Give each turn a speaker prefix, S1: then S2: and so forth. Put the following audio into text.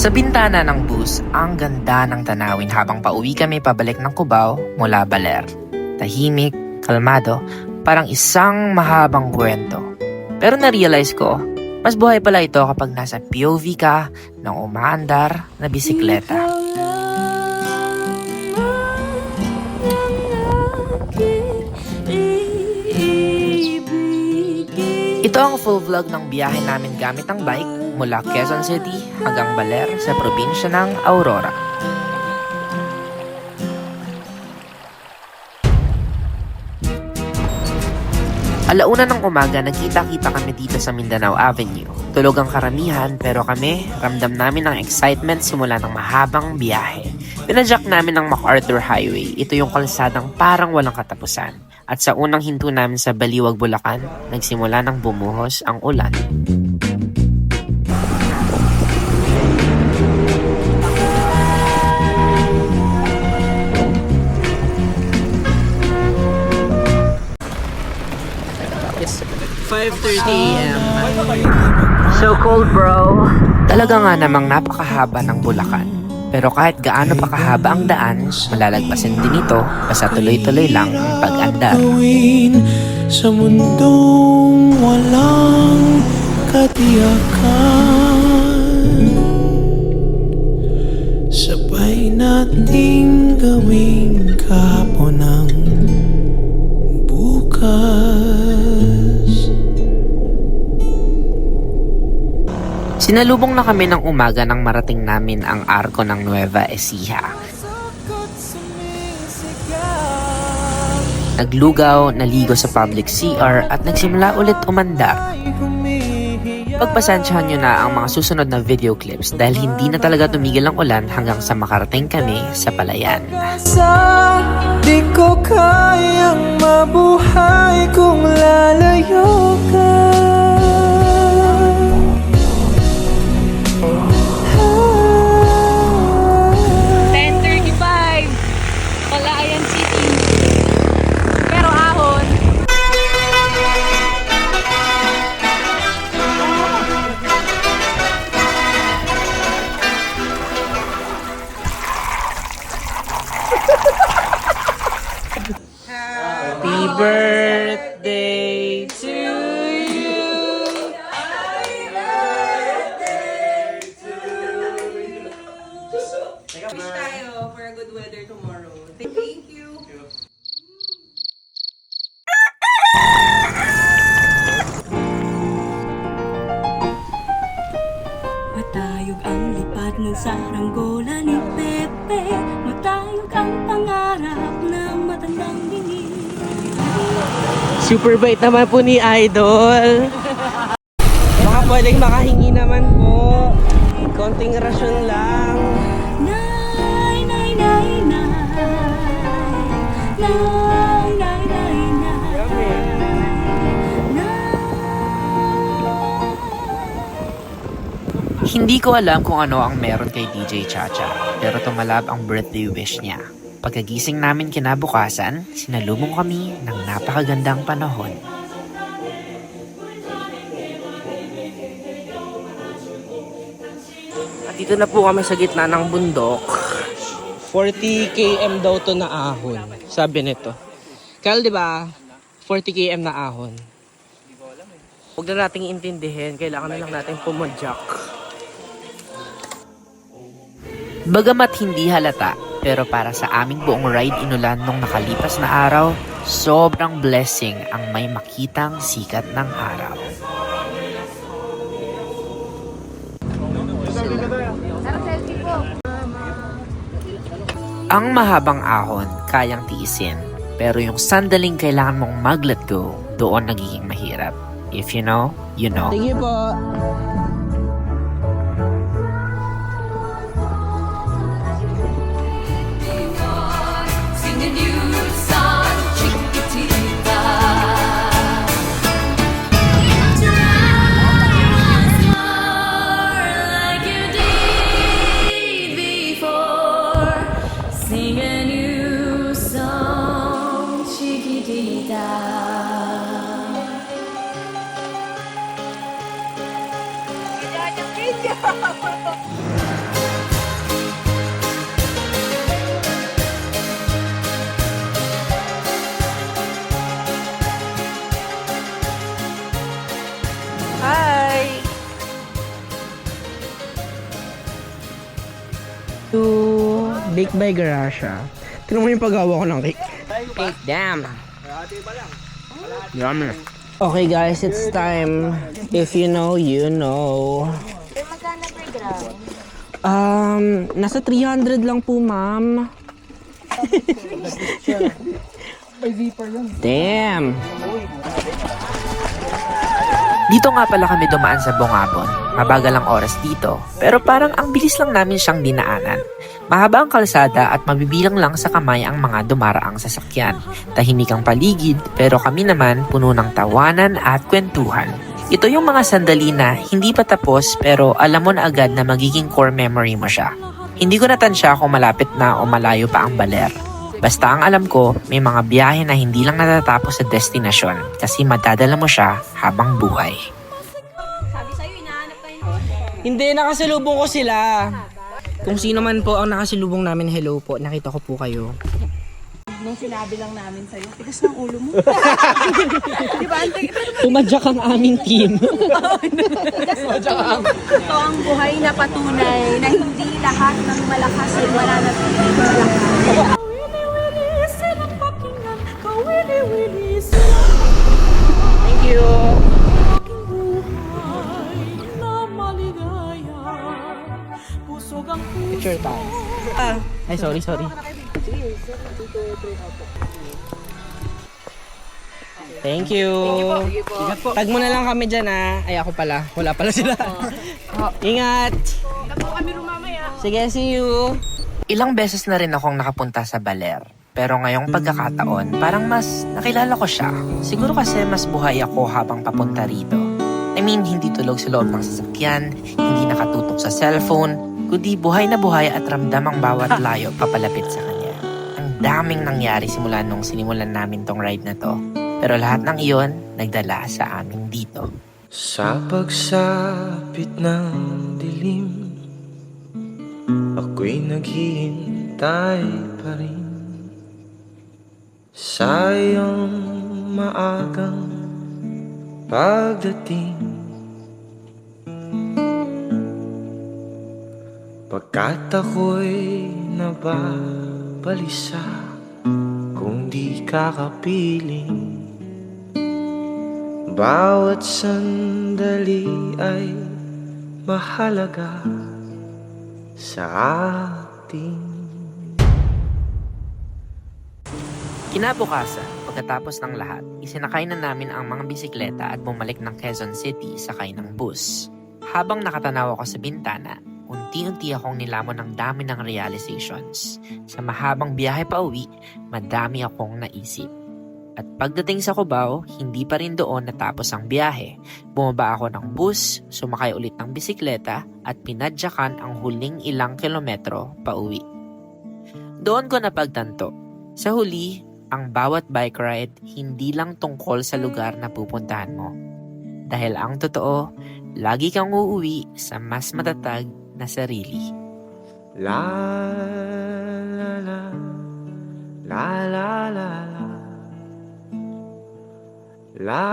S1: Sa bintana ng bus, ang ganda ng tanawin habang pauwi kami pabalik ng Cubao mula Baler. Tahimik, kalmado, parang isang mahabang kwento. Pero na-realize ko, mas buhay pala ito kapag nasa POV ka ng umaandar na bisikleta. Ito ang full vlog ng biyahe namin gamit ang bike mula Quezon City hanggang Baler sa probinsya ng Aurora. Alauna ng umaga, nagkita-kita kami dito sa Mindanao Avenue. Tulog ang karamihan pero kami, ramdam namin ang excitement simula ng mahabang biyahe. Pinadyak namin ang MacArthur Highway. Ito yung kalsadang parang walang katapusan. At sa unang hinto namin sa Baliwag, Bulacan, nagsimula ng bumuhos ang ulan.
S2: It's 5:30 a.m.
S1: So cold, bro. Talaga nga namang napakahaba ng Bulacan. Pero kahit gaano pa kahaba ang daan, malalagpasin din ito basta tuloy-tuloy lang ang pag-andar.
S3: Sa mundong walang katiyakan, sabay nating gawing kahapon ng bukas.
S1: Sinalubong na kami ng umaga nang marating namin ang arko ng Nueva Ecija. Naglugaw, naligo sa public CR at nagsimula ulit umandar. Pagpasensyahan nyo na ang mga susunod na video clips dahil hindi na talaga tumigil ang ulan hanggang sa makarating kami sa Palayan.
S3: Di ko kayang mabuhay kung lalayo ka.
S4: 10:35 Palayan City. Pero ahon.
S2: Happy birthday to you.
S5: Wish tayo for a good weather tomorrow. Thank you.
S6: Matayog ang lipad ng saranggola ni Pepe. Matayog ang pangarap ng matandang dingin.
S2: Super bait naman po ni Idol. Baka pwedeng makahingi naman po. Konting rasyon lang.
S6: Nay, nay, nay, nay. Nay, nay, nay, nay.
S1: Hindi ko alam kung ano ang meron kay DJ Chacha, pero tumalab ang birthday wish niya. Pagkagising namin kinabukasan, sinalubong kami ng napakagandang panahon.
S2: At dito na po kami sa gitna ng bundok. 40 km daw to na ahon. Sabi nito. Kyle, di ba? 40 km na ahon. Huwag na nating intindihin. Kailangan na lang natin pumadyak.
S1: Bagamat hindi halata, pero para sa aming buong ride inulan nung nakalipas na araw, sobrang blessing ang may makitang sikat ng araw. Ang mahabang ahon, kayang tiisin. Pero yung sandaling kailangan mong mag-let go, doon nagiging mahirap. If you know, you know.
S2: Thank you po.
S6: Sing a new song, chiquitita.
S2: To Bake by Gracia. Tignan mo yung paggawa ko ng cake. Cake, damn. Yum. Okay guys, it's time. If you know, you know.
S6: Magkano per gram?
S2: Nasa 300 lang po, ma'am. Damn.
S1: Dito nga pala kami dumaan sa Bongabon. Mabagal ang oras dito, pero parang ang bilis lang namin siyang dinaanan. Mahaba ang kalsada at mabibilang lang sa kamay ang mga dumaraang sasakyan. Tahimik ang paligid, pero kami naman puno ng tawanan at kwentuhan. Ito yung mga sandali na hindi pa tapos pero alam mo na agad na magiging core memory mo siya. Hindi ko natansya kung malapit na o malayo pa ang Baler. Basta ang alam ko, may mga biyahe na hindi lang natatapos sa destinasyon kasi madadala mo siya habang buhay.
S6: Sabi sa'yo, hinahanap tayo.
S2: Hindi, nakasalubong ko sila. Kung sino man po ang nakasalubong namin, hello po. Nakita ko po kayo.
S5: Nung sinabi lang namin sa'yo, tigas ng ulo mo. Di ba?
S2: Tumadyak ang aming team.
S6: Ito ang buhay na patunay na hindi lahat ng malakas ay wala na malakas.
S2: Thank you. Picture time. Ay, sorry. Thank you. Tag mo na lang kami dyan ha. Ay, ako pala. Wala pala sila. Ingat. Sige, see you.
S1: Ilang beses na rin akong nakapunta sa Baler. Pero ngayong pagkakataon, parang mas nakilala ko siya. Siguro kasi mas buhay ako habang papunta rito. I mean, hindi tulog sa loob ng sasakyan, hindi nakatutok sa cellphone, kundi buhay na buhay at ramdam ang bawat layo papalapit sa kanya. Ang daming nangyari simula nung sinimulan namin tong ride na to. Pero lahat ng iyon, nagdala sa amin dito.
S3: Sa pagsapit ng dilim, ako'y naghihintay pa rin sa iyong maagang pagdating. Pagkat ako'y nababalisa kung di kakapiling, bawat sandali ay mahalaga sa atin.
S1: Kinabukasan, pagkatapos ng lahat, isinakay na namin ang mga bisikleta at bumalik ng Quezon City sakay ng bus. Habang nakatanaw ako sa bintana, unti-unti akong nilamon ng dami ng realizations. Sa mahabang biyahe pa uwi, madami akong naisip. At pagdating sa Cubao, hindi pa rin doon natapos ang biyahe. Bumaba ako ng bus, sumakay ulit ng bisikleta at pinadyakan ang huling ilang kilometro pa uwi. Doon ko napagtanto. Sa huli, ang bawat bike ride hindi lang tungkol sa lugar na pupuntahan mo. Dahil ang totoo, lagi kang uuwi sa mas matatag na sarili.
S3: La la la la la la la la